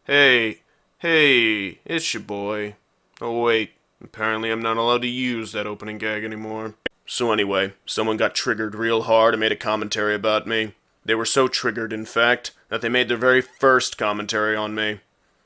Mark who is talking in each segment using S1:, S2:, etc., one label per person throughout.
S1: Hey, hey, it's your boy. Oh wait, apparently I'm not allowed to use that opening gag anymore. So anyway, someone got triggered real hard and made a commentary about me. They were so triggered, in fact, that they made their very first commentary on me.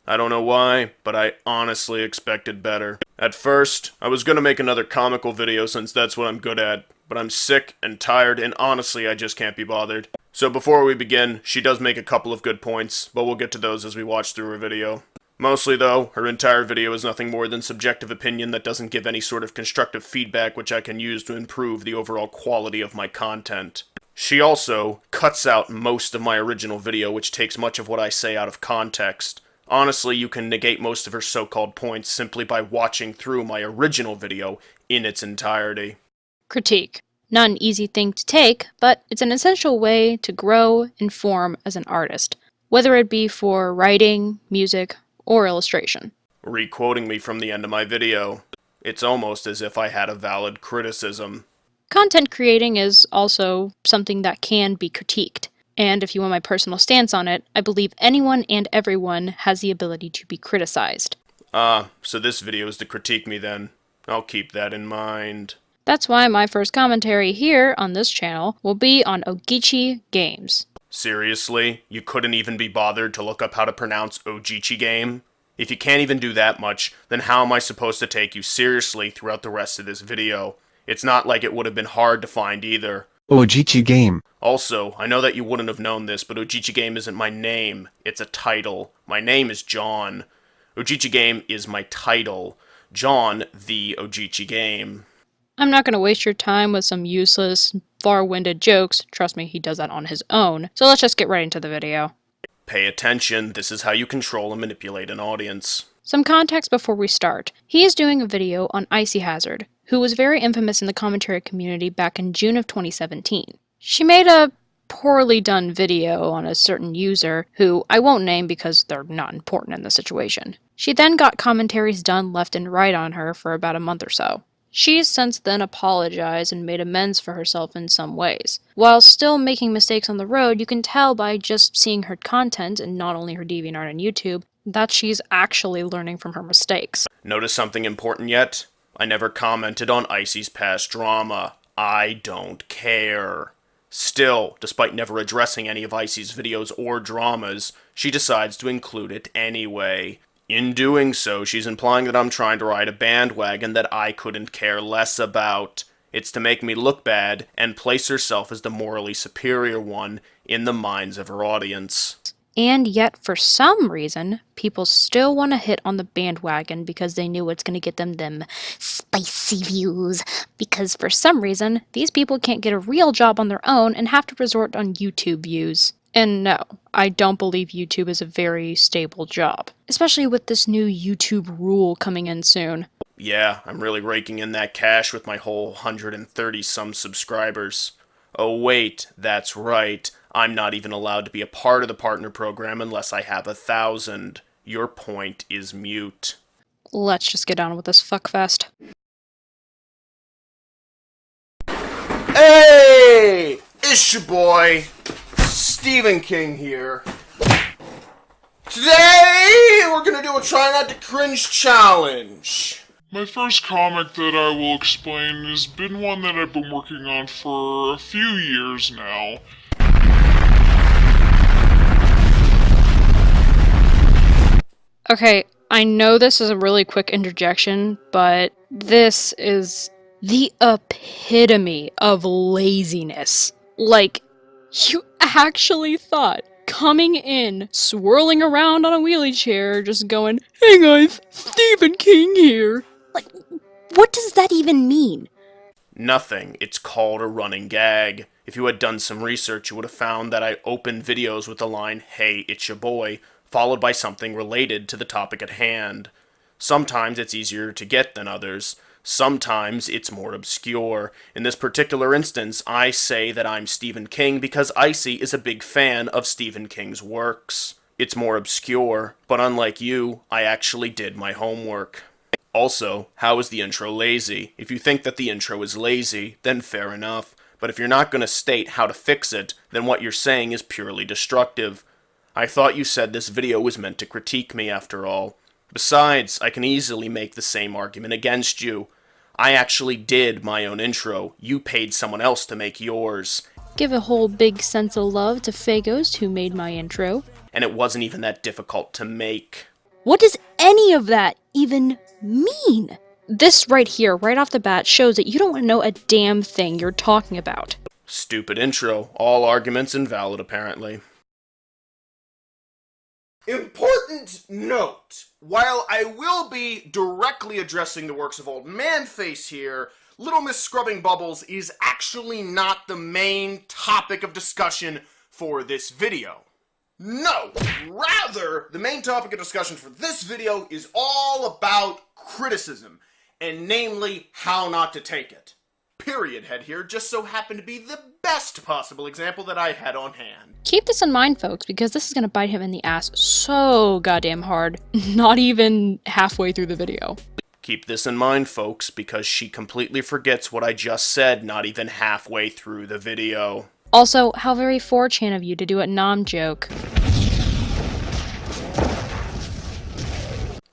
S1: I don't know why, but I honestly expected better. At first, I was gonna make another comical video since that's what I'm good at, but I'm sick and tired and honestly I just can't be bothered. So before we begin, she does make a couple of good points, but we'll get to those as we watch through her video. Mostly though, her entire video is nothing more than subjective opinion that doesn't give any sort of constructive feedback which I can use to improve the overall quality of my content. She also cuts out most of my original video, which takes much of what I say out of context. Honestly, you can negate most of her so-called points simply by watching through my original video in its entirety.
S2: Critique. Not an easy thing to take, but it's an essential way to grow and form as an artist, whether it be for writing, music, or illustration.
S1: Re-quoting me from the end of my video. It's almost as if I had a valid criticism.
S2: Content creating is also something that can be critiqued, and if you want my personal stance on it, I believe anyone and everyone has the ability to be criticized.
S1: So this video is to critique me then. I'll keep that in mind.
S2: That's why my first commentary here on this channel will be on OgichiGames.
S1: Seriously? You couldn't even be bothered to look up how to pronounce OgichiGame? If you can't even do that much, then how am I supposed to take you seriously throughout the rest of this video? It's not like it would have been hard to find either.
S3: OgichiGame.
S1: Also, I know that you wouldn't have known this, but OgichiGame isn't my name. It's a title. My name is John. OgichiGame is my title. John, the OgichiGame.
S2: I'm not going to waste your time with some useless, far-winded jokes. Trust me, he does that on his own. So let's just get right into the video.
S1: Pay attention, this is how you control and manipulate an audience.
S2: Some context before we start. He is doing a video on Icy Hazard, who was very infamous in the commentary community back in June of 2017. She made a poorly done video on a certain user, who I won't name because they're not important in the situation. She then got commentaries done left and right on her for about a month or so. She's since then apologized and made amends for herself in some ways. While still making mistakes on the road, you can tell by just seeing her content, and not only her DeviantArt on YouTube, that she's actually learning from her mistakes.
S1: Notice something important yet? I never commented on Icy's past drama. I don't care. Still, despite never addressing any of Icy's videos or dramas, she decides to include it anyway. In doing so, she's implying that I'm trying to ride a bandwagon that I couldn't care less about. It's to make me look bad and place herself as the morally superior one in the minds of her audience.
S2: And yet, for some reason, people still want to hit on the bandwagon because they knew it's going to get them spicy views. Because for some reason, these people can't get a real job on their own and have to resort on YouTube views. And no, I don't believe YouTube is a very stable job, especially with this new YouTube rule coming in soon.
S1: Yeah, I'm really raking in that cash with my whole 130-some subscribers. Oh wait, that's right, I'm not even allowed to be a part of the partner program unless I have 1,000. Your point is mute.
S2: Let's just get on with this fuckfest.
S1: Hey! It's your boy, Stephen King here. Today, we're gonna do a try not to cringe challenge.
S4: My first comic that I will explain has been one that I've been working on for a few years now.
S2: Okay, I know this is a really quick interjection, but this is the epitome of laziness. Like, you actually thought coming in, swirling around on a wheelie chair, just going, "Hey guys, Stephen King here." Like, what does that even mean?
S1: Nothing. It's called a running gag. If you had done some research, you would have found that I opened videos with the line, "Hey, it's your boy," followed by something related to the topic at hand. Sometimes it's easier to get than others. Sometimes it's more obscure. In this particular instance, I say that I'm Stephen King because Icy is a big fan of Stephen King's works. It's more obscure, but unlike you, I actually did my homework. Also, how is the intro lazy? If you think that the intro is lazy, then fair enough. But if you're not going to state how to fix it, then what you're saying is purely destructive. I thought you said this video was meant to critique me after all. Besides, I can easily make the same argument against you. I actually did my own intro. You paid someone else to make yours.
S2: Give a whole big sense of love to Fagos, who made my intro.
S1: And it wasn't even that difficult to make.
S2: What does any of that even mean? This right here, right off the bat, shows that you don't know a damn thing you're talking about.
S1: Stupid intro. All arguments invalid, apparently. Important note. While I will be directly addressing the works of Old Man-Face here, Little Miss Scrubbing Bubbles is actually not the main topic of discussion for this video. No! Rather, the main topic of discussion for this video is all about criticism, and namely, how not to take it. Period head here just so happened to be the best possible example that I had on hand.
S2: Keep this in mind, folks, because this is going to bite him in the ass so goddamn hard, not even halfway through the video.
S1: Keep this in mind, folks, because she completely forgets what I just said not even halfway through the video.
S2: Also, how very 4chan of you to do a nom-joke.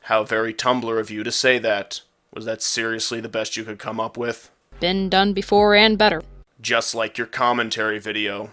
S1: How very Tumblr of you to say that. Was that seriously the best you could come up with?
S2: Been done before and better.
S1: Just like your commentary video.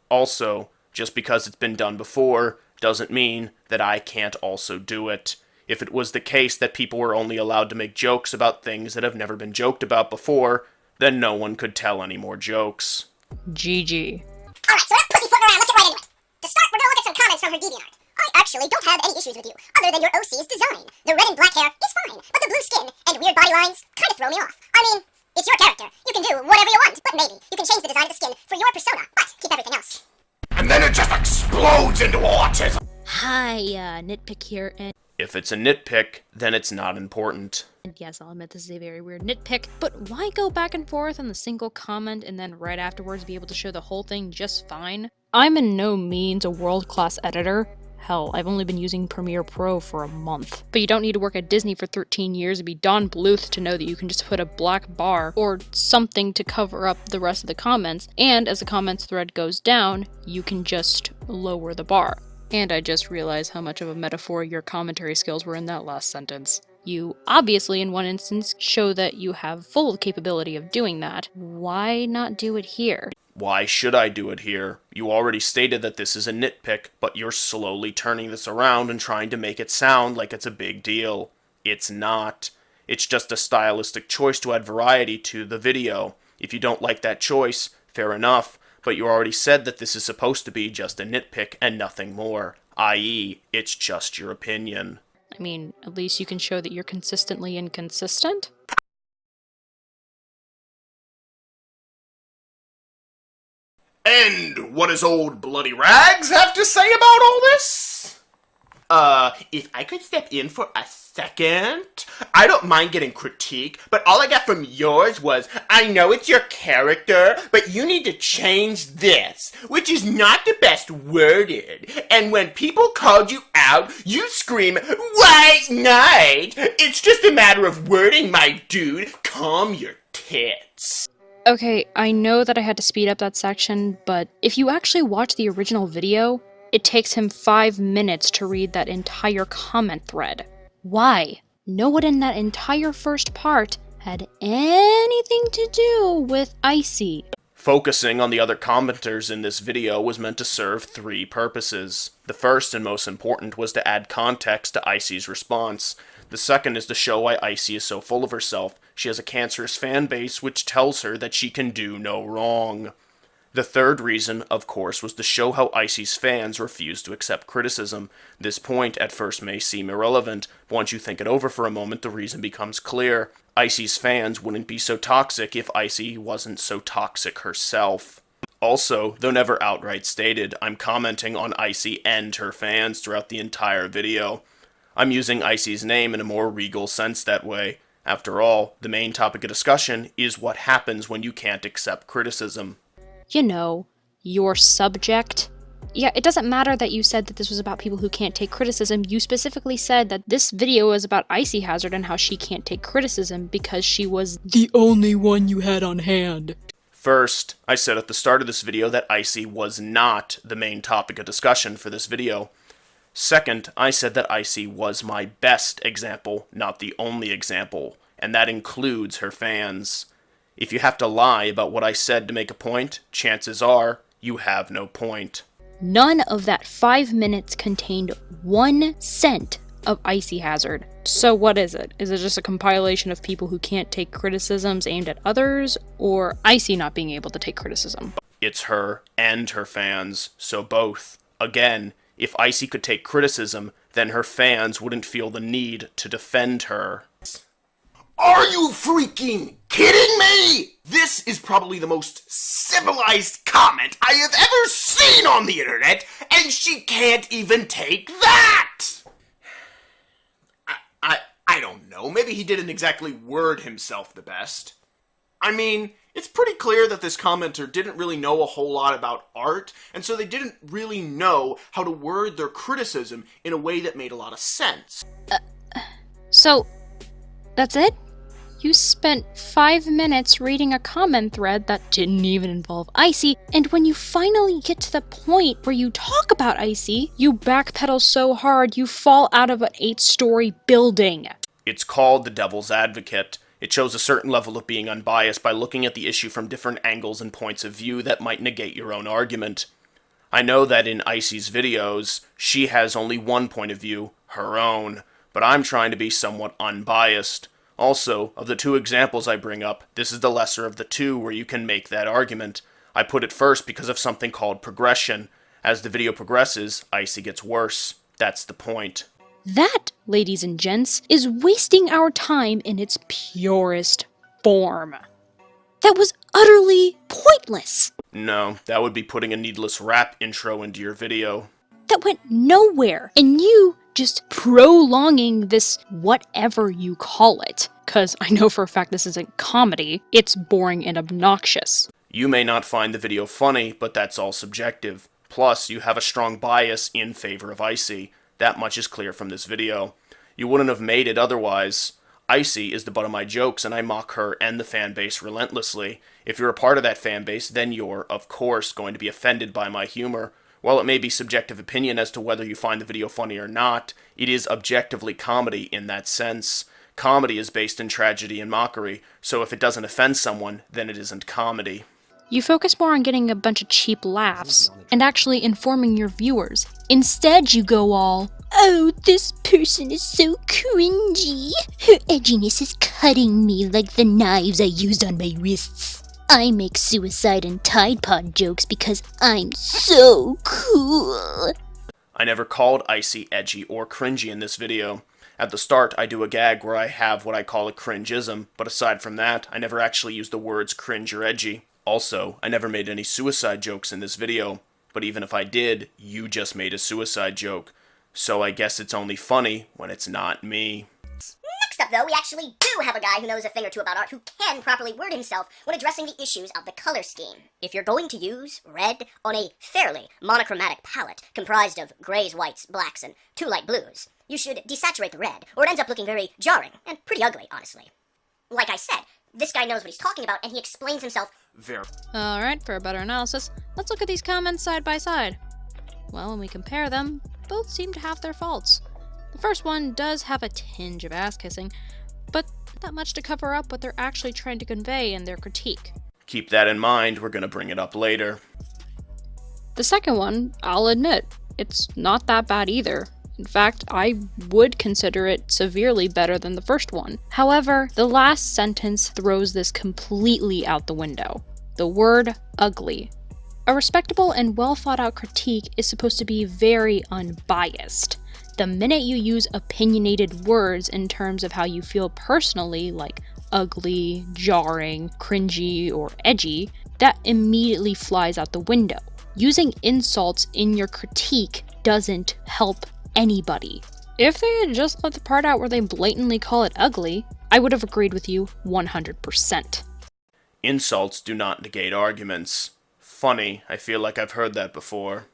S1: Also, just because it's been done before doesn't mean that I can't also do it. If it was the case that people were only allowed to make jokes about things that have never been joked about before, then no one could tell any more jokes.
S2: GG.
S3: Alright, so enough pussyfooting around, let's get right into it. To start, we're gonna look at some comments from her DeviantArt. I actually don't have any issues with you, other than your OC's design. The red and black hair is fine, but the blue skin and weird body lines kind of throw me off. I mean, it's your character. You can do whatever you want, but maybe you can change the design of the skin for your persona, but keep everything else.
S1: And then it just explodes into autism!
S2: Hi, nitpick here, and
S1: If it's a nitpick, then it's not important.
S2: yes, I'll admit this is a very weird nitpick, but why go back and forth on the single comment and then right afterwards be able to show the whole thing just fine? I'm in no means a world-class editor. Hell, I've only been using Premiere Pro for a month. But you don't need to work at Disney for 13 years and be Don Bluth to know that you can just put a black bar or something to cover up the rest of the comments, and as the comments thread goes down, you can just lower the bar. And I just realized how much of a metaphor your commentary skills were in that last sentence. You obviously, in one instance, show that you have full capability of doing that. Why not do it here?
S1: Why should I do it here? You already stated that this is a nitpick, but you're slowly turning this around and trying to make it sound like it's a big deal. It's not. It's just a stylistic choice to add variety to the video. If you don't like that choice, fair enough, but you already said that this is supposed to be just a nitpick and nothing more, i.e., it's just your opinion.
S2: I mean, at least you can show that you're consistently inconsistent?
S1: And what does old Bloody Rags have to say about all this? If I could step in for a second? I don't mind getting critique, but all I got from yours was, I know it's your character, but you need to change this, which is not the best worded. And when people called you out, you scream, white knight! It's just a matter of wording, my dude. Calm your tits.
S2: Okay, I know that I had to speed up that section, but if you actually watch the original video, it takes him 5 minutes to read that entire comment thread. Why? No one in that entire first part had anything to do with Icy.
S1: Focusing on the other commenters in this video was meant to serve 3 purposes. The first and most important was to add context to Icy's response. The second is to show why Icy is so full of herself. She has a cancerous fan base which tells her that she can do no wrong. The third reason, of course, was to show how Icy's fans refuse to accept criticism. This point at first may seem irrelevant, but once you think it over for a moment, the reason becomes clear. Icy's fans wouldn't be so toxic if Icy wasn't so toxic herself. Also, though never outright stated, I'm commenting on Icy and her fans throughout the entire video. I'm using Icy's name in a more regal sense that way. After all, the main topic of discussion is what happens when you can't accept criticism.
S2: You know, your subject. Yeah, it doesn't matter that you said that this was about people who can't take criticism. You specifically said that this video is about Icy Hazard and how she can't take criticism because she was the only one you had on hand.
S1: First, I said at the start of this video that Icy was not the main topic of discussion for this video. Second, I said that Icy was my best example, not the only example, and that includes her fans. If you have to lie about what I said to make a point, chances are you have no point.
S2: None of that 5 minutes contained 1 cent of Icy Hazard. So what is it? Is it just a compilation of people who can't take criticisms aimed at others, or Icy not being able to take criticism?
S1: It's her and her fans, so both. Again, if Icy could take criticism, then her fans wouldn't feel the need to defend her.
S5: Are you freaking kidding me? This is probably the most civilized comment I have ever seen on the internet, and she can't even take that! I don't know, maybe he didn't exactly word himself the best. I mean, it's pretty clear that this commenter didn't really know a whole lot about art, and so they didn't really know how to word their criticism in a way that made a lot of sense.
S2: So, that's it? You spent 5 minutes reading a comment thread that didn't even involve Icy, and when you finally get to the point where you talk about Icy, you backpedal so hard you fall out of an 8-story building.
S1: It's called the devil's advocate. It shows a certain level of being unbiased by looking at the issue from different angles and points of view that might negate your own argument. I know that in Icy's videos, she has only one point of view, her own, but I'm trying to be somewhat unbiased. Also, of the 2 examples I bring up, this is the lesser of the 2 where you can make that argument. I put it first because of something called progression. As the video progresses, Icy gets worse. That's the point.
S2: That, ladies and gents, is wasting our time in its purest form. That was utterly pointless.
S1: No, that would be putting a needless rap intro into your video.
S2: That went nowhere, and you just prolonging this whatever you call it, because I know for a fact this isn't comedy, it's boring and obnoxious.
S1: You may not find the video funny, but that's all subjective. Plus, you have a strong bias in favor of Icy. That much is clear from this video. You wouldn't have made it otherwise. Icy is the butt of my jokes, and I mock her and the fanbase relentlessly. If you're a part of that fanbase, then you're, of course, going to be offended by my humor. While it may be subjective opinion as to whether you find the video funny or not, it is objectively comedy in that sense. Comedy is based in tragedy and mockery, so if it doesn't offend someone, then it isn't comedy.
S2: You focus more on getting a bunch of cheap laughs and actually informing your viewers. Instead, you go all, "Oh, this person is so cringy. Her edginess is cutting me like the knives I used on my wrists. I make suicide and Tide Pod jokes because I'm so cool."
S1: I never called Icy edgy or cringy in this video. At the start, I do a gag where I have what I call a cringeism, but aside from that, I never actually use the words cringe or edgy. Also, I never made any suicide jokes in this video, but even if I did, you just made a suicide joke. So I guess it's only funny when it's not me.
S3: Next up, though, we actually do have a guy who knows a thing or two about art who can properly word himself when addressing the issues of the color scheme. If you're going to use red on a fairly monochromatic palette comprised of grays, whites, blacks, and 2 light blues, you should desaturate the red, or it ends up looking very jarring and pretty ugly, honestly. Like I said, this guy knows what he's talking about, and he explains himself very.
S2: Alright, for a better analysis, let's look at these comments side by side. Well, when we compare them, both seem to have their faults. The first one does have a tinge of ass-kissing, but not much to cover up what they're actually trying to convey in their critique.
S1: Keep that in mind, we're gonna bring it up later.
S2: The second one, I'll admit, it's not that bad either. In fact, I would consider it severely better than the first one. However, the last sentence throws this completely out the window. The word ugly. A respectable and well thought out critique is supposed to be very unbiased. The minute you use opinionated words in terms of how you feel personally, like ugly, jarring, cringy, or edgy, that immediately flies out the window. Using insults in your critique doesn't help anybody. If they had just left the part out where they blatantly call it ugly, I would have agreed with you 100%.
S1: Insults do not negate arguments. Funny, I feel like I've heard that before.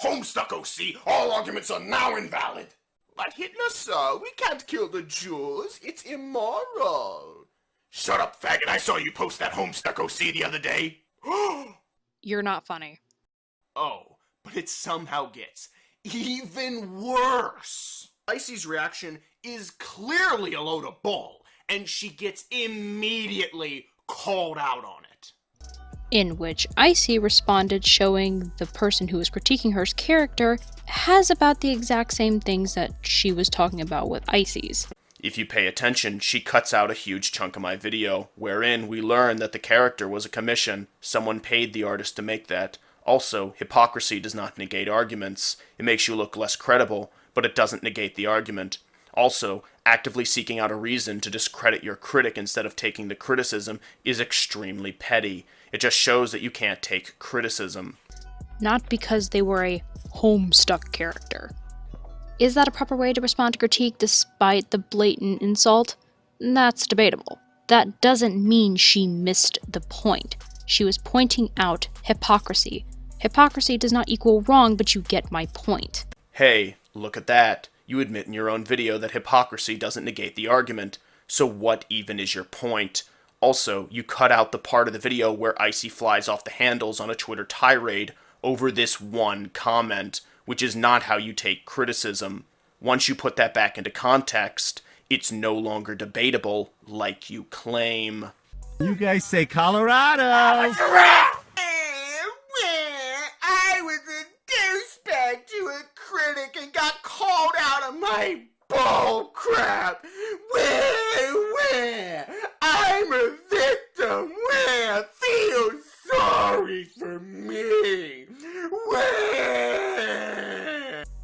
S5: Homestuck, OC! All arguments are now invalid! But Hitler, sir, we can't kill the Jews. It's immoral. Shut up, faggot. I saw you post that Homestuck OC the other day.
S2: You're not funny.
S5: Oh, but it somehow gets even worse. Icy's reaction is clearly a load of bull, and she gets immediately called out on it.
S2: In which Icy responded showing the person who was critiquing her character has about the exact same things that she was talking about with Icy's.
S1: If you pay attention, she cuts out a huge chunk of my video, wherein we learn that the character was a commission. Someone paid the artist to make that. Also, hypocrisy does not negate arguments. It makes you look less credible, but it doesn't negate the argument. Also, actively seeking out a reason to discredit your critic instead of taking the criticism is extremely petty. It just shows that you can't take criticism.
S2: Not because they were a Homestuck character. Is that a proper way to respond to critique despite the blatant insult? That's debatable. That doesn't mean she missed the point. She was pointing out hypocrisy. Hypocrisy does not equal wrong, but you get my point.
S1: Hey, look at that. You admit in your own video that hypocrisy doesn't negate the argument. So what even is your point? Also, you cut out the part of the video where Icy flies off the handles on a Twitter tirade over this one comment, which is not how you take criticism. Once you put that back into context, it's no longer debatable like you claim.
S6: You guys say Colorado!
S5: I was a douchebag to a critic and got called out on my bull crap. I'm a victim. Feel sorry for me.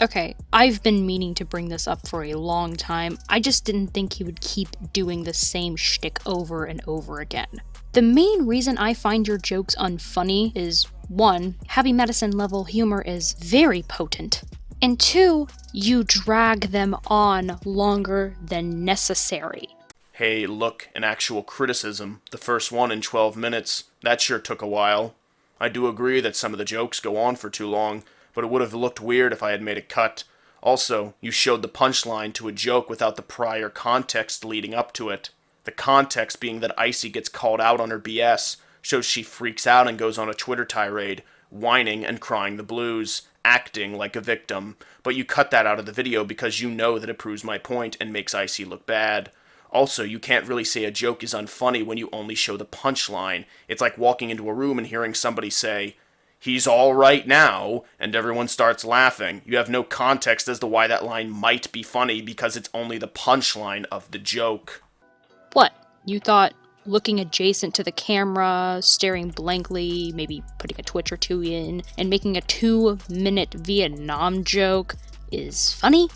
S2: Okay, I've been meaning to bring this up for a long time. I just didn't think he would keep doing the same shtick over and over again. The main reason I find your jokes unfunny is 1. Heavy medicine level humor is very potent, and 2. You drag them on longer than necessary.
S1: Hey, look, an actual criticism. The first one in 12 minutes. That sure took a while. I do agree that some of the jokes go on for too long, but it would have looked weird if I had made a cut. Also, you showed the punchline to a joke without the prior context leading up to it. The context being that Icy gets called out on her BS, shows she freaks out and goes on a Twitter tirade, whining and crying the blues, acting like a victim. But you cut that out of the video because you know that it proves my point and makes Icy look bad. Also, you can't really say a joke is unfunny when you only show the punchline. It's like walking into a room and hearing somebody say, "He's all right now," and everyone starts laughing. You have no context as to why that line might be funny because it's only the punchline of the joke.
S2: What? You thought looking adjacent to the camera, staring blankly, maybe putting a twitch or two in, and making a 2-minute Vietnam joke is funny?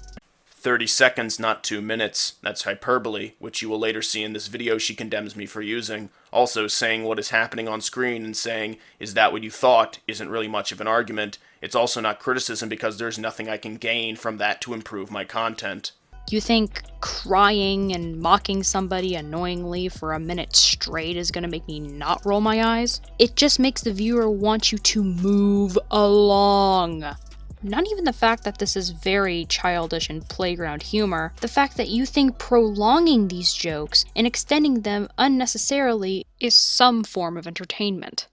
S1: 30 seconds, not 2 minutes. That's hyperbole, which you will later see in this video she condemns me for using. Also, saying what is happening on screen and saying, "Is that what you thought?" isn't really much of an argument. It's also not criticism because there's nothing I can gain from that to improve my content.
S2: You think crying and mocking somebody annoyingly for a minute straight is gonna make me not roll my eyes? It just makes the viewer want you to move along. Not even the fact that this is very childish and playground humor, the fact that you think prolonging these jokes and extending them unnecessarily is some form of entertainment.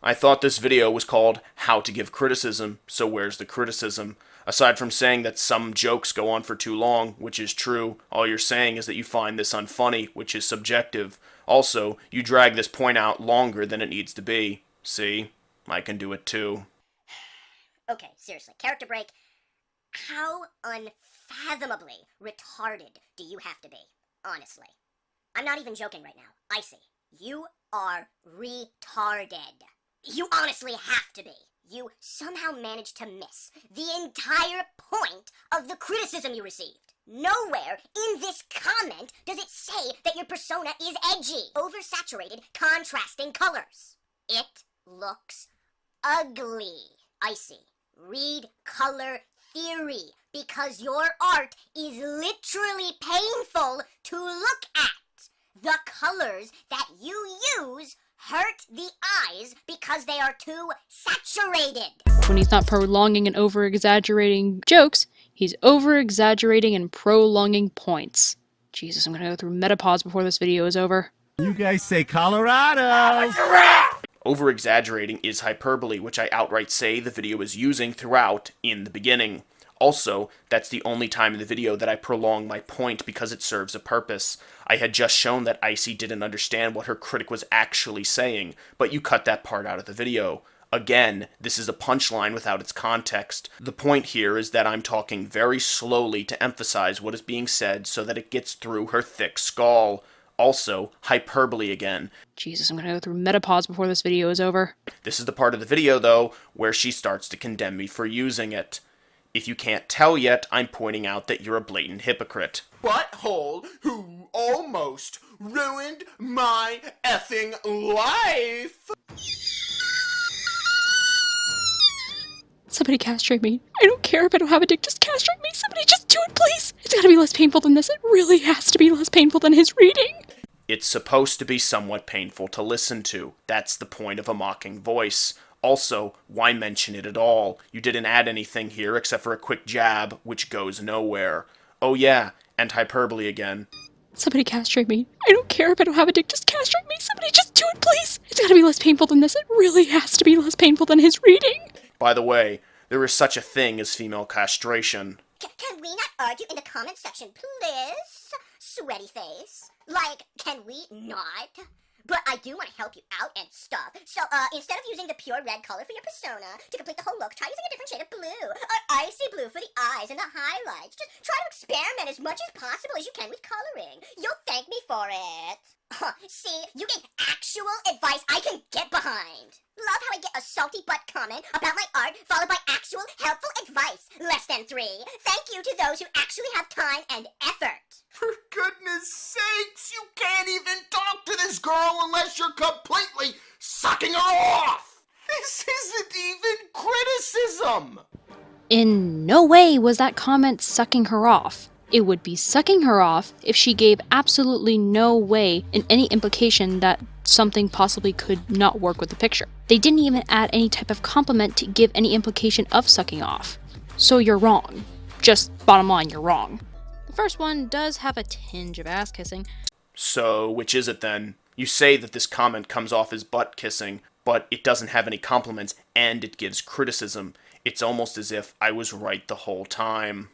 S1: I thought this video was called How to Give Criticism, so where's the criticism? Aside from saying that some jokes go on for too long, which is true, all you're saying is that you find this unfunny, which is subjective. Also, you drag this point out longer than it needs to be. See? I can do it too.
S3: Okay, seriously, character break. How unfathomably retarded do you have to be? Honestly. I'm not even joking right now. Icy, you are retarded. You honestly have to be. You somehow managed to miss the entire point of the criticism you received. Nowhere in this comment does it say that your persona is edgy, oversaturated, contrasting colors. It looks ugly. Icy, read color theory, because your art is literally painful to look at. The colors that you use hurt the eyes because they are too saturated.
S2: When he's not prolonging and over-exaggerating jokes, He's over-exaggerating and prolonging points. Jesus, I'm gonna go through menopause before this video is over.
S6: You guys say Colorado.
S1: Over-exaggerating is hyperbole, which I outright say the video is using throughout in the beginning. Also, that's the only time in the video that I prolong my point because it serves a purpose. I had just shown that Icy didn't understand what her critic was actually saying, but you cut that part out of the video. Again, this is a punchline without its context. The point here is that I'm talking very slowly to emphasize what is being said so that it gets through her thick skull. Also, hyperbole again.
S2: Jesus, I'm gonna go through menopause before this video is over.
S1: This is the part of the video, though, where she starts to condemn me for using it. If you can't tell yet, I'm pointing out that you're a blatant hypocrite.
S5: Butthole who almost ruined my effing life!
S2: Somebody castrate me. I don't care if I don't have a dick, just castrate me. Somebody just do it, please. It's gotta be less painful than this. It really has to be less painful than his reading.
S1: It's supposed to be somewhat painful to listen to. That's the point of a mocking voice. Also, why mention it at all? You didn't add anything here except for a quick jab, which goes nowhere. Oh yeah, and hyperbole again.
S2: Somebody castrate me. I don't care if I don't have a dick, just castrate me. Somebody just do it, please. It's gotta be less painful than this. It really has to be less painful than his reading.
S1: By the way, there is such a thing as female castration.
S3: Can we not argue in the comment section, please? Sweaty face. Like, can we not? But I do want to help you out and stuff. So, instead of using the pure red color for your persona to complete the whole look, try using a different shade of blue. Or icy blue for the eyes and the highlights. Just try to experiment as much as possible as you can with coloring. You'll thank me for it. See, you get actual advice I can get behind. Love how I get a salty butt comment about my art followed by actual helpful advice. Less than 3. Thank you to those who actually have time and effort.
S5: For goodness sakes, you can't even talk to this girl unless you're completely sucking her off! This isn't even criticism!
S2: In no way was that comment sucking her off. It would be sucking her off if she gave absolutely no way in any implication that something possibly could not work with the picture. They didn't even add any type of compliment to give any implication of sucking off. So you're wrong. Just bottom line, you're wrong. The first one does have a tinge of ass kissing.
S1: So, which is it then? You say that this comment comes off as butt kissing, but it doesn't have any compliments and it gives criticism. It's almost as if I was right the whole time.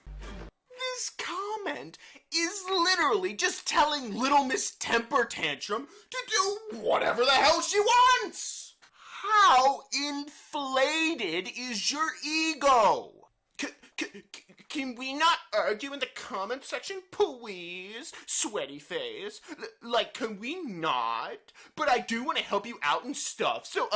S5: This comment is literally just telling Little Miss Temper Tantrum to do whatever the hell she wants! How inflated is your ego? Can we not argue in the comment section, please? Sweaty face. Like, can we not? But I do want to help you out and stuff. So,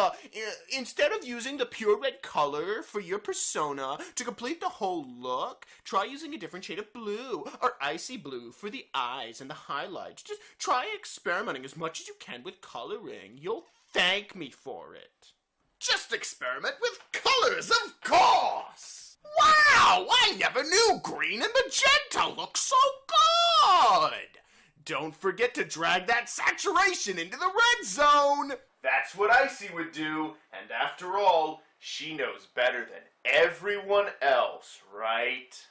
S5: instead of using the pure red color for your persona to complete the whole look, try using a different shade of blue or icy blue for the eyes and the highlights. Just try experimenting as much as you can with coloring. You'll thank me for it. Just experiment with colors, of course! Wow, I never knew green and magenta looked so good! Don't forget to drag that saturation into the red zone! That's what Icy would do, and after all, she knows better than everyone else, right?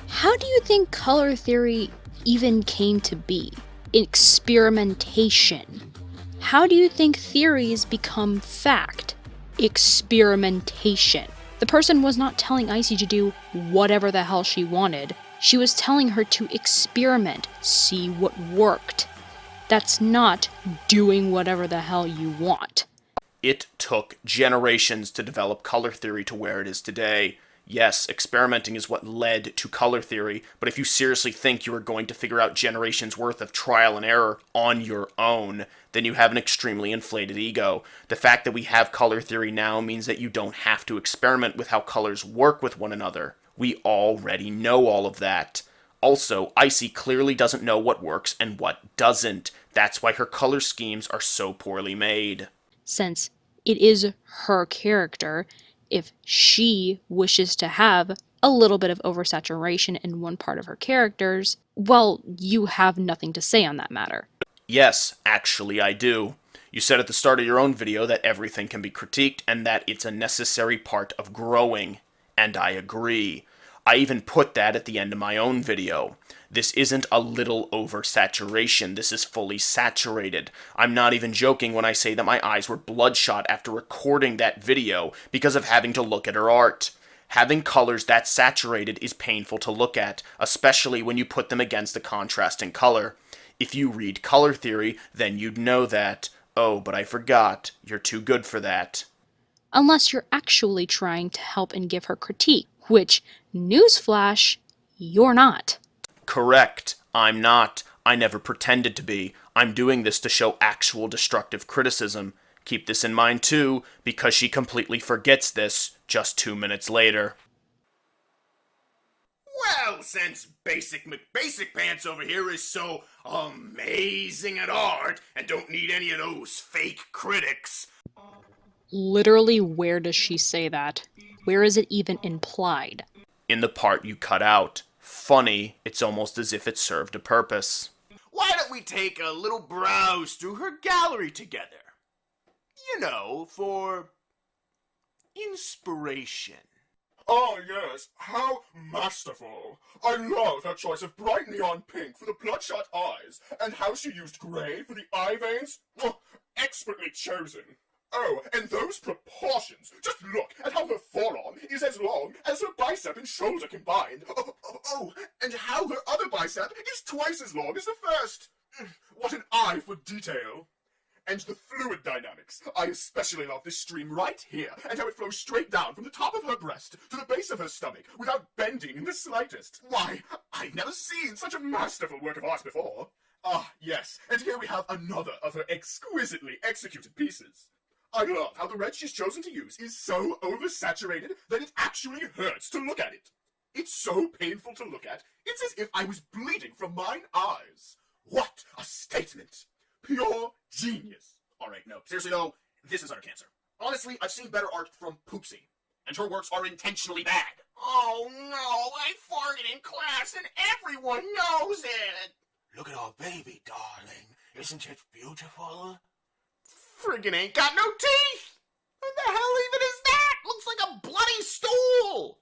S2: How do you think color theory even came to be? Experimentation. How do you think theories become fact? Experimentation. The person was not telling Icy to do whatever the hell she wanted. She was telling her to experiment, see what worked. That's not doing whatever the hell you want.
S1: It took generations to develop color theory to where it is today. Yes, experimenting is what led to color theory, but if you seriously think you are going to figure out generations worth of trial and error on your own, then you have an extremely inflated ego. The fact that we have color theory now means that you don't have to experiment with how colors work with one another. We already know all of that. Also, Icy clearly doesn't know what works and what doesn't. That's why her color schemes are so poorly made.
S2: Since it is her character, if she wishes to have a little bit of oversaturation in one part of her characters, well, you have nothing to say on that matter.
S1: Yes, actually I do. You said at the start of your own video that everything can be critiqued and that it's a necessary part of growing. And I agree. I even put that at the end of my own video. This isn't a little oversaturation, this is fully saturated. I'm not even joking when I say that my eyes were bloodshot after recording that video because of having to look at her art. Having colors that saturated is painful to look at, especially when you put them against a contrasting color. If you read color theory, then you'd know that. Oh, but I forgot, you're too good for that.
S2: Unless you're actually trying to help and give her critique, which, newsflash, you're not.
S1: Correct. I'm not. I never pretended to be. I'm doing this to show actual destructive criticism. Keep this in mind too, because she completely forgets this just 2 minutes later.
S5: Well, since Basic McBasic Pants over here is so amazing at art and don't need any of those fake critics.
S2: Literally, where does she say that? Where is it even implied?
S1: In the part you cut out. Funny, it's almost as if it served a purpose.
S5: Why don't we take a little browse through her gallery together? You know, for inspiration.
S7: Oh, yes, how masterful. I love her choice of bright neon pink for the bloodshot eyes, and how she used grey for the eye veins. Oh, expertly chosen. Oh, and those proportions. Just look at how her forearm is as long as her bicep and shoulder combined. Oh, and how her other bicep is twice as long as the first. What an eye for detail. And the fluid dynamics. I especially love this stream right here, and how it flows straight down from the top of her breast to the base of her stomach without bending in the slightest. Why, I've never seen such a masterful work of art before. Ah, yes, and here we have another of her exquisitely executed pieces. I love how the red she's chosen to use is so oversaturated that it actually hurts to look at it. It's so painful to look at, it's as if I was bleeding from mine eyes. What a statement! Pure genius. Alright, no, seriously though, this is utter cancer. Honestly, I've seen better art from Poopsie, and her works are intentionally bad. Oh no, I farted in class and everyone knows it! Look at our baby, darling. Isn't it beautiful? Friggin' ain't got no teeth! What the hell even is that? Looks like a bloody stool!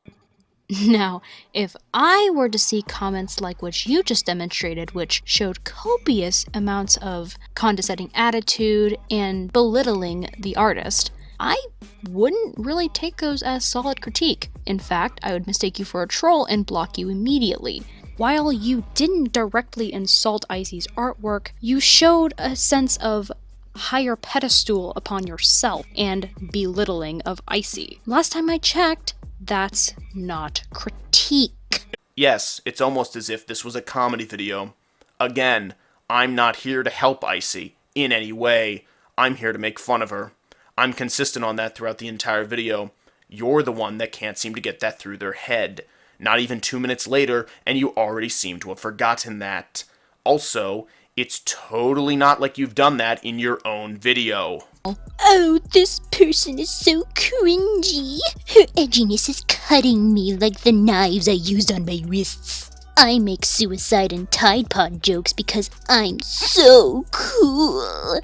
S2: Now, if I were to see comments like what you just demonstrated, which showed copious amounts of condescending attitude and belittling the artist, I wouldn't really take those as solid critique. In fact, I would mistake you for a troll and block you immediately. While you didn't directly insult Icy's artwork, you showed a sense of higher pedestal upon yourself and belittling of Icy. Last time I checked, that's not critique.
S1: Yes, it's almost as if this was a comedy video. Again, I'm not here to help Icy in any way. I'm here to make fun of her. I'm consistent on that throughout the entire video. You're the one that can't seem to get that through their head. Not even 2 minutes later, and you already seem to have forgotten that. Also, it's totally not like you've done that in your own video.
S8: Oh, this person is so cringy. Her edginess is cutting me like the knives I used on my wrists. I make suicide and Tide Pod jokes because I'm so cool.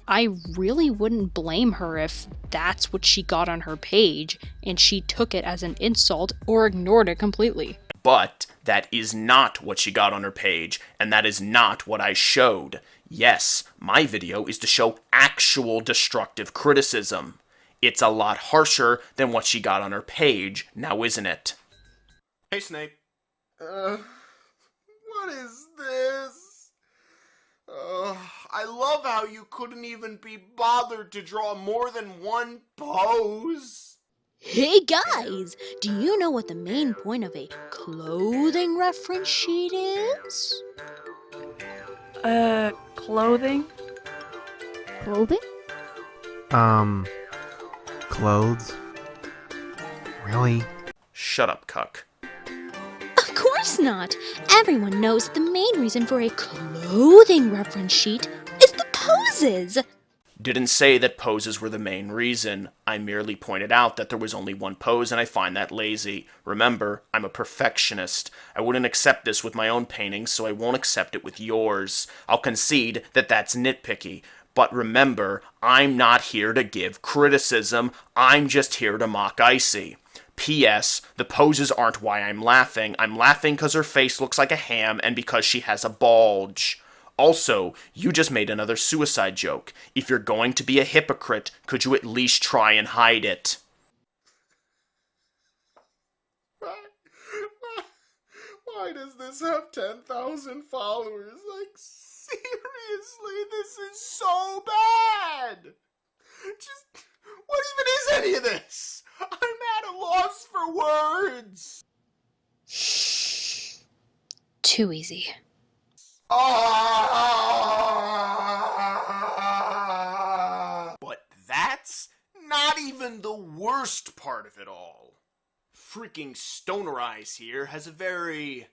S2: I really wouldn't blame her if that's what she got on her page and she took it as an insult or ignored it completely.
S1: But that is not what she got on her page, and that is not what I showed. Yes, my video is to show actual destructive criticism. It's a lot harsher than what she got on her page, now isn't it?
S5: Hey, Snape. What is this? I love how you couldn't even be bothered to draw more than one pose.
S8: Hey guys, do you know what the main point of a clothing reference sheet is?
S9: Clothing?
S8: Clothing?
S6: Clothes? Really?
S1: Shut up, cuck.
S8: Of course not! Everyone knows that the main reason for a clothing reference sheet is the poses!
S1: Didn't say that poses were the main reason. I merely pointed out that there was only one pose and I find that lazy. Remember, I'm a perfectionist. I wouldn't accept this with my own paintings, so I won't accept it with yours. I'll concede that that's nitpicky. But remember, I'm not here to give criticism. I'm just here to mock Icy. P.S. The poses aren't why I'm laughing. I'm laughing because her face looks like a ham and because she has a bulge. Also, you just made another suicide joke. If you're going to be a hypocrite, could you at least try and hide it?
S5: Why does this have 10,000 followers? Like, seriously, this is so bad! What even is any of this? I'm at a loss for words!
S2: Too easy.
S5: But that's not even the worst part of it all. Freaking Stoner Eyes here has a very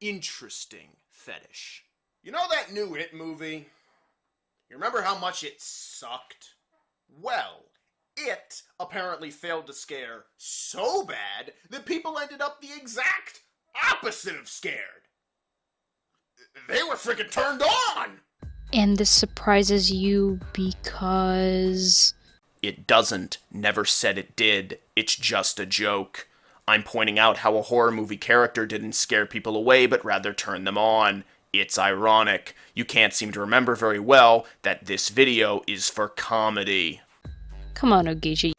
S5: interesting fetish. You know that new It movie? You remember how much it sucked? Well, it apparently failed to scare so bad that people ended up the exact opposite of scared. They were freaking turned on!
S2: And this surprises you because...
S1: It doesn't. Never said it did. It's just a joke. I'm pointing out how a horror movie character didn't scare people away, but rather turn them on. It's ironic. You can't seem to remember very well that this video is for comedy.
S2: Come on, Ogichi.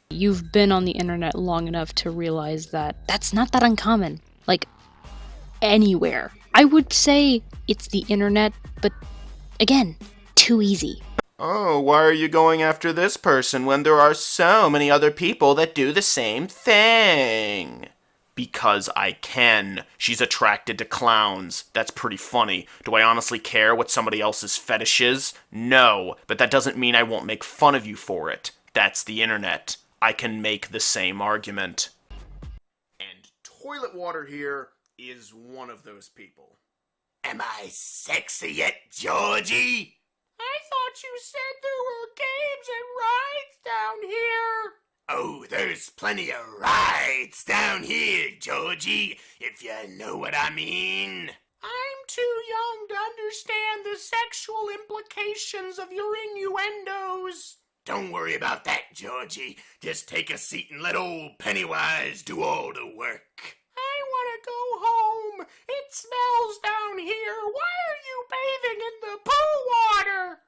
S2: You've been on the internet long enough to realize that that's not that uncommon. Like, anywhere. I would say it's the internet, but again, too easy.
S1: Oh, why are you going after this person when there are so many other people that do the same thing? Because I can. She's attracted to clowns. That's pretty funny. Do I honestly care what somebody else's fetish is? No, but that doesn't mean I won't make fun of you for it. That's the internet. I can make the same argument.
S5: And toilet water here is one of those people. Am I sexy yet, Georgie? I thought you said there were games and rides down here. Oh, there's plenty of rides down here, Georgie, if you know what I mean. I'm too young to understand the sexual implications of your innuendos. Don't worry about that, Georgie. Just take a seat and let old Pennywise do all the work. I want to go home. It smells down here. Why are you bathing in the pool water?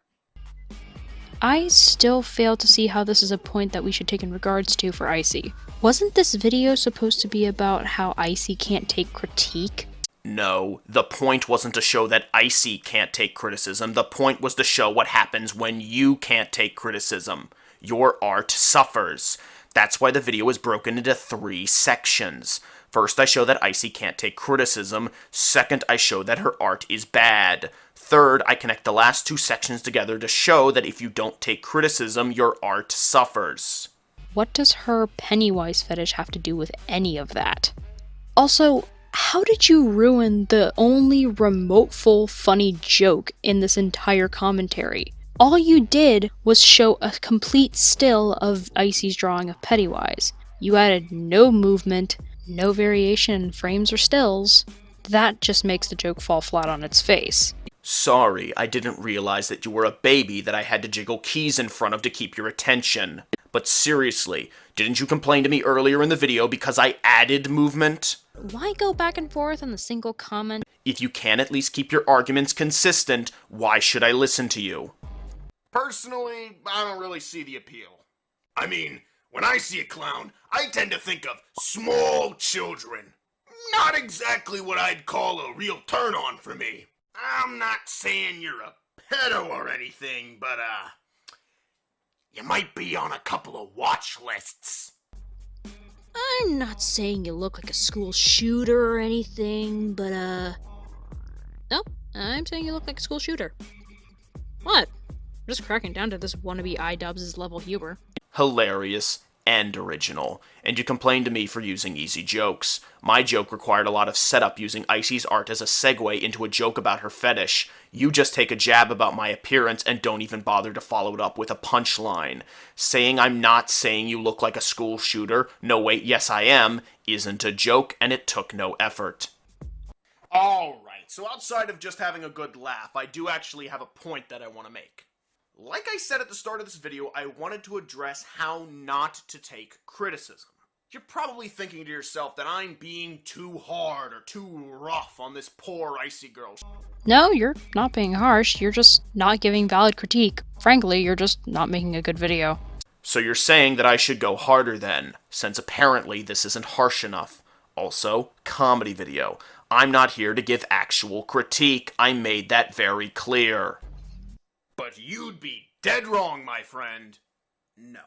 S2: I still fail to see how this is a point that we should take in regards to for Icy. Wasn't this video supposed to be about how Icy can't take critique?
S1: No, the point wasn't to show that Icy can't take criticism. The point was to show what happens when you can't take criticism. Your art suffers. That's why the video is broken into 3 sections. First, I show that Icy can't take criticism. Second, I show that her art is bad. Third, I connect the last 2 sections together to show that if you don't take criticism, your art suffers.
S2: What does her Pennywise fetish have to do with any of that? Also, how did you ruin the only remoteful funny joke in this entire commentary? All you did was show a complete still of Icy's drawing of Pennywise. You added no movement, no variation in frames or stills. That just makes the joke fall flat on its face.
S1: Sorry, I didn't realize that you were a baby that I had to jiggle keys in front of to keep your attention. But seriously, didn't you complain to me earlier in the video because I added movement?
S2: Why go back and forth on the single comment?
S1: If you can at least keep your arguments consistent, why should I listen to you?
S5: Personally, I don't really see the appeal. I mean, when I see a clown, I tend to think of small children. Not exactly what I'd call a real turn-on for me. I'm not saying you're a pedo or anything, but, you might be on a couple of watch lists.
S8: I'm not saying you look like a school shooter or anything, but,
S2: Nope, I'm saying you look like a school shooter. What? I'm just cracking down to this wannabe iDubbbz level humor.
S1: Hilarious and original. And you complained to me for using easy jokes. My joke required a lot of setup using Icy's art as a segue into a joke about her fetish. You just take a jab about my appearance and don't even bother to follow it up with a punchline. Saying I'm not saying you look like a school shooter, no wait, yes I am, isn't a joke, and it took no effort.
S5: Alright, so outside of just having a good laugh, I do actually have a point that I want to make. Like I said at the start of this video, I wanted to address how not to take criticism. You're probably thinking to yourself that I'm being too hard or too rough on this poor icy girl.
S2: No, you're not being harsh, you're just not giving valid critique. Frankly, you're just not making a good video.
S1: So you're saying that I should go harder then, since apparently this isn't harsh enough. Also, comedy video. I'm not here to give actual critique. I made that very clear.
S5: But you'd be dead wrong, my friend. No.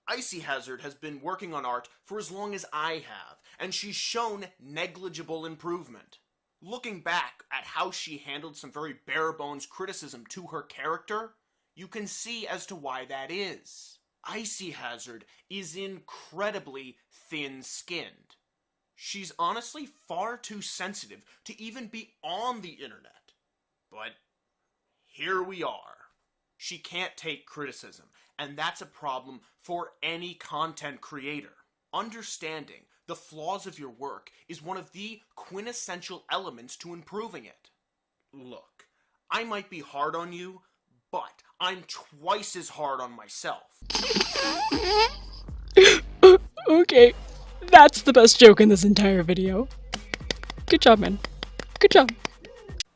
S5: Icy Hazard has been working on art for as long as I have, and she's shown negligible improvement. Looking back at how she handled some very bare-bones criticism to her character, you can see as to why that is. Icy Hazard is incredibly thin-skinned. She's honestly far too sensitive to even be on the internet. But here we are. She can't take criticism, and that's a problem for any content creator. Understanding the flaws of your work is one of the quintessential elements to improving it. Look, I might be hard on you, but I'm twice as hard on myself.
S2: Okay, that's the best joke in this entire video. Good job, man. Good job.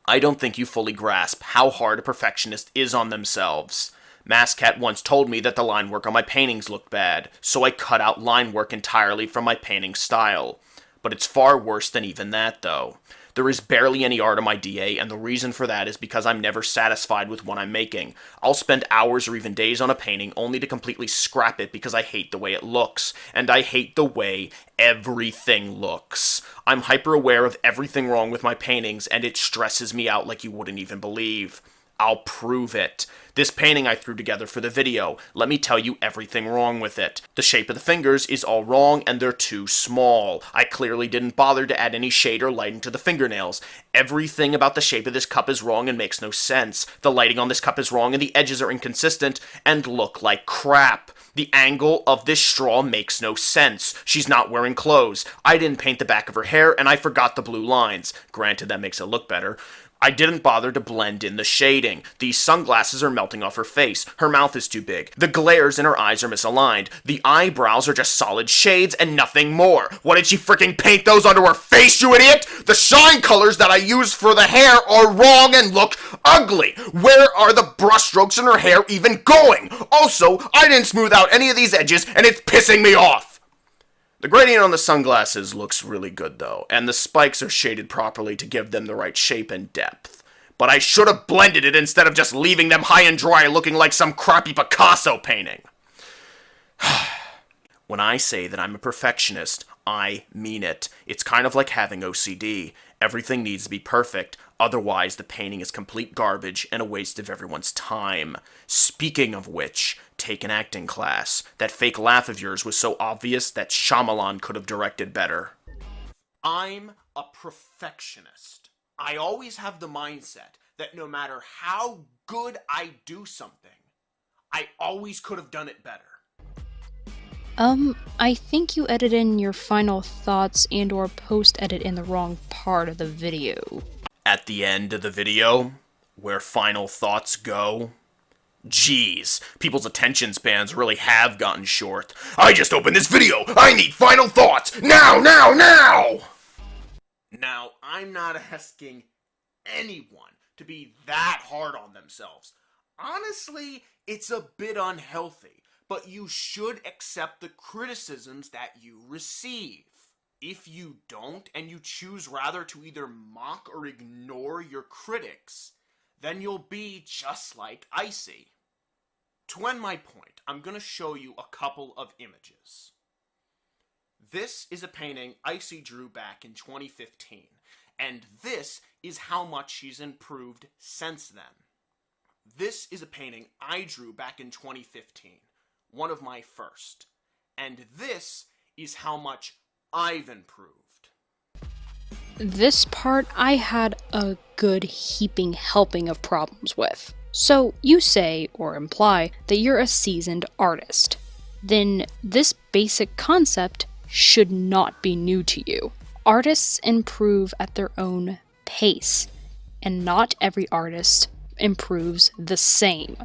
S1: I don't think you fully grasp how hard a perfectionist is on themselves. Masscat once told me that the line work on my paintings looked bad, so I cut out line work entirely from my painting style. But it's far worse than even that, though. There is barely any art on my DA, and the reason for that is because I'm never satisfied with what I'm making. I'll spend hours or even days on a painting only to completely scrap it because I hate the way it looks, and I hate the way everything looks. I'm hyper aware of everything wrong with my paintings, and it stresses me out like you wouldn't even believe. I'll prove it. This painting I threw together for the video, let me tell you everything wrong with it. The shape of the fingers is all wrong and they're too small. I clearly didn't bother to add any shade or lighting to the fingernails. Everything about the shape of this cup is wrong and makes no sense. The lighting on this cup is wrong and the edges are inconsistent and look like crap. The angle of this straw makes no sense. She's not wearing clothes. I didn't paint the back of her hair and I forgot the blue lines. Granted, that makes it look better. I didn't bother to blend in the shading. These sunglasses are melting off her face. Her mouth is too big. The glares in her eyes are misaligned. The eyebrows are just solid shades and nothing more. What did she freaking paint those onto her face, you idiot? The shine colors that I used for the hair are wrong and look ugly. Where are the brushstrokes in her hair even going? Also, I didn't smooth out any of these edges and it's pissing me off. The gradient on the sunglasses looks really good though, and the spikes are shaded properly to give them the right shape and depth. But I should have blended it instead of just leaving them high and dry looking like some crappy Picasso painting. When I say that I'm a perfectionist, I mean it. It's kind of like having OCD. Everything needs to be perfect, otherwise the painting is complete garbage and a waste of everyone's time. Speaking of which, take an acting class. That fake laugh of yours was so obvious that Shyamalan could have directed better.
S5: I'm a perfectionist. I always have the mindset that no matter how good I do something, I always could have done it better.
S2: I think you edited in your final thoughts and or post-edit in the wrong part of the video.
S1: At the end of the video, where final thoughts go? Jeez, people's attention spans really have gotten short. I just opened this video! I need final thoughts! Now, now, now!
S5: Now, I'm not asking anyone to be that hard on themselves. Honestly, it's a bit unhealthy, but you should accept the criticisms that you receive. If you don't, and you choose rather to either mock or ignore your critics, then you'll be just like Icy. To end my point, I'm going to show you a couple of images. This is a painting Icy drew back in 2015, and this is how much she's improved since then. This is a painting I drew back in 2015, one of my first, and this is how much I've improved.
S2: This part I had a good heaping helping of problems with. So you say, or imply, that you're a seasoned artist. Then this basic concept should not be new to you. Artists improve at their own pace, and not every artist improves the same.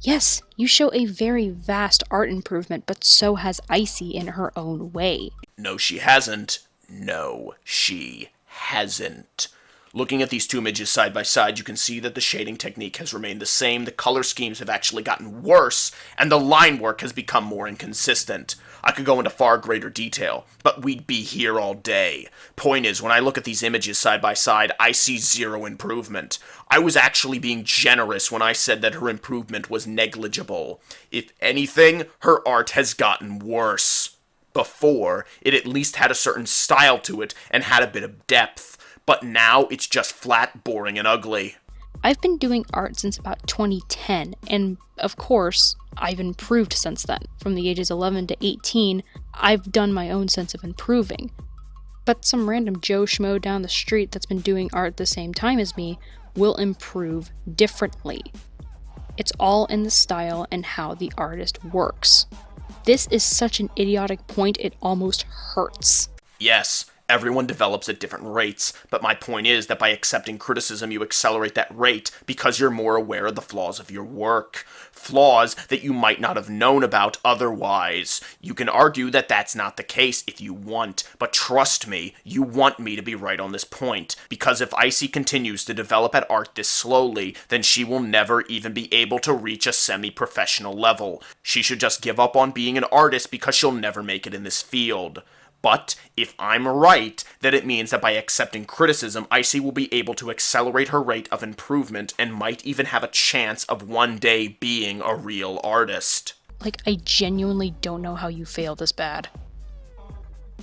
S2: Yes, you show a very vast art improvement, but so has Icy in her own way.
S5: No, she hasn't. No, she hasn't. Looking at these two images side by side, you can see that the shading technique has remained the same, the color schemes have actually gotten worse, and the line work has become more inconsistent. I could go into far greater detail, but we'd be here all day. Point is, when I look at these images side by side, I see zero improvement. I was actually being generous when I said that her improvement was negligible. If anything, her art has gotten worse. Before, it at least had a certain style to it and had a bit of depth. But now it's just flat, boring, and ugly.
S2: I've been doing art since about 2010, and of course, I've improved since then. From the ages 11 to 18, I've done my own sense of improving. But some random Joe Schmo down the street that's been doing art at the same time as me will improve differently. It's all in the style and how the artist works. This is such an idiotic point, it almost hurts.
S5: Yes, everyone develops at different rates, but my point is that by accepting criticism, you accelerate that rate because you're more aware of the flaws of your work. Flaws that you might not have known about otherwise. You can argue that that's not the case if you want, but trust me, you want me to be right on this point, because if Icy continues to develop at art this slowly, then she will never even be able to reach a semi-professional level. She should just give up on being an artist because she'll never make it in this field. But if I'm right, then it means that by accepting criticism, Icy will be able to accelerate her rate of improvement and might even have a chance of one day being a real artist.
S2: Like, I genuinely don't know how you fail this bad.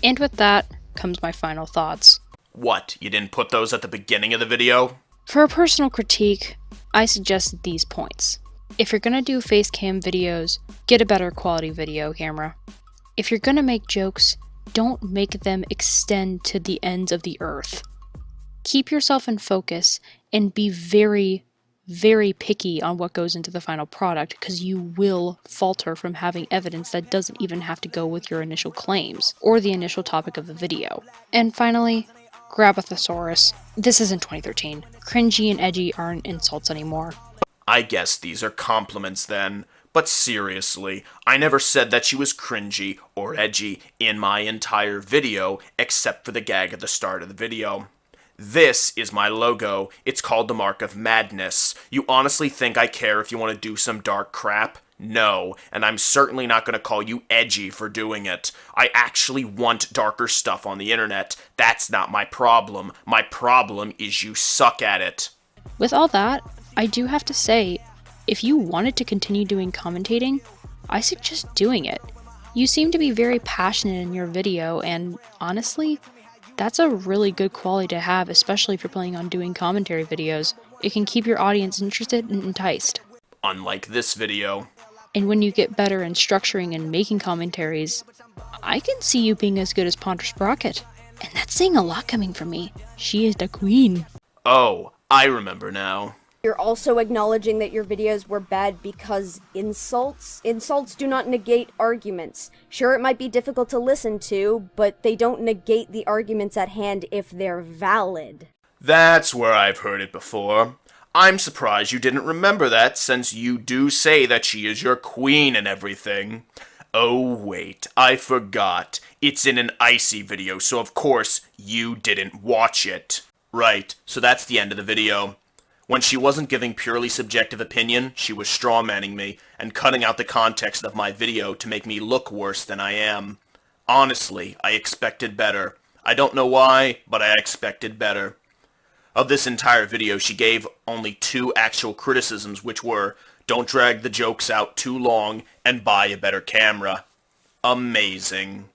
S2: And with that comes my final thoughts.
S5: What, you didn't put those at the beginning of the video?
S2: For a personal critique, I suggest these points. If you're gonna do face cam videos, get a better quality video camera. If you're gonna make jokes, don't make them extend to the ends of the earth. Keep yourself in focus and be very, very picky on what goes into the final product, because you will falter from having evidence that doesn't even have to go with your initial claims or the initial topic of the video. And finally, grab a thesaurus. This isn't 2013. Cringy and edgy aren't insults anymore.
S5: I guess these are compliments then. But seriously, I never said that she was cringy or edgy in my entire video, except for the gag at the start of the video. This is my logo. It's called the Mark of Madness. You honestly think I care if you want to do some dark crap? No, and I'm certainly not going to call you edgy for doing it. I actually want darker stuff on the internet. That's not my problem. My problem is you suck at it.
S2: With all that, I do have to say, if you wanted to continue doing commentating, I suggest doing it. You seem to be very passionate in your video, and honestly, that's a really good quality to have, especially if you're planning on doing commentary videos. It can keep your audience interested and enticed.
S5: Unlike this video.
S2: And when you get better in structuring and making commentaries, I can see you being as good as Ponder Sprocket. And that's saying a lot coming from me. She is the queen.
S5: Oh, I remember now.
S9: You're also acknowledging that your videos were bad because insults do not negate arguments. Sure, it might be difficult to listen to, but they don't negate the arguments at hand if they're valid.
S5: That's where I've heard it before. I'm surprised you didn't remember that, since you do say that she is your queen and everything. Oh wait, I forgot. It's in an Icy video, so of course you didn't watch it. Right, so that's the end of the video. When she wasn't giving purely subjective opinion, she was strawmanning me and cutting out the context of my video to make me look worse than I am. Honestly, I expected better. I don't know why, but I expected better. Of this entire video, she gave only 2 actual criticisms, which were, don't drag the jokes out too long and buy a better camera. Amazing.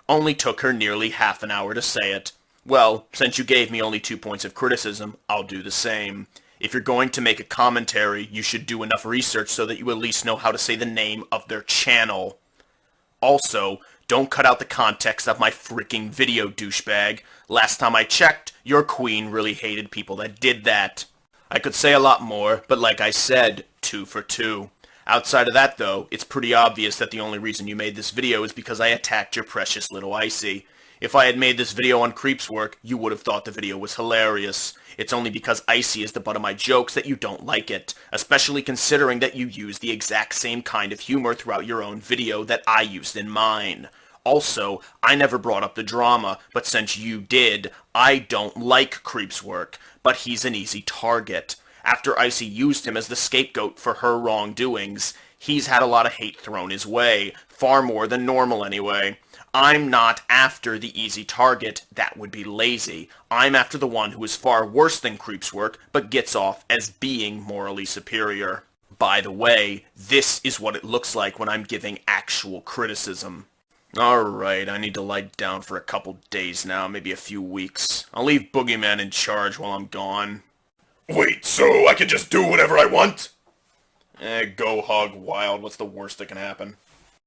S5: Only took her nearly half an hour to say it. Well, since you gave me only 2 points of criticism, I'll do the same. If you're going to make a commentary, you should do enough research so that you at least know how to say the name of their channel. Also, don't cut out the context of my freaking video, douchebag. Last time I checked, your queen really hated people that did that. I could say a lot more, but like I said, 2 for 2. Outside of that though, it's pretty obvious that the only reason you made this video is because I attacked your precious little Icy. If I had made this video on Creep's work, you would have thought the video was hilarious. It's only because Icy is the butt of my jokes that you don't like it, especially considering that you use the exact same kind of humor throughout your own video that I used in mine. Also, I never brought up the drama, but since you did, I don't like Creep's work, but he's an easy target. After Icy used him as the scapegoat for her wrongdoings, he's had a lot of hate thrown his way, far more than normal anyway. I'm not after the easy target, that would be lazy. I'm after the one who is far worse than Creep's work, but gets off as being morally superior. By the way, this is what it looks like when I'm giving actual criticism. Alright, I need to lie down for a couple days now, maybe a few weeks. I'll leave Boogeyman in charge while I'm gone.
S1: Wait, so I can just do whatever I want?
S5: Go hog wild, what's the worst that can happen?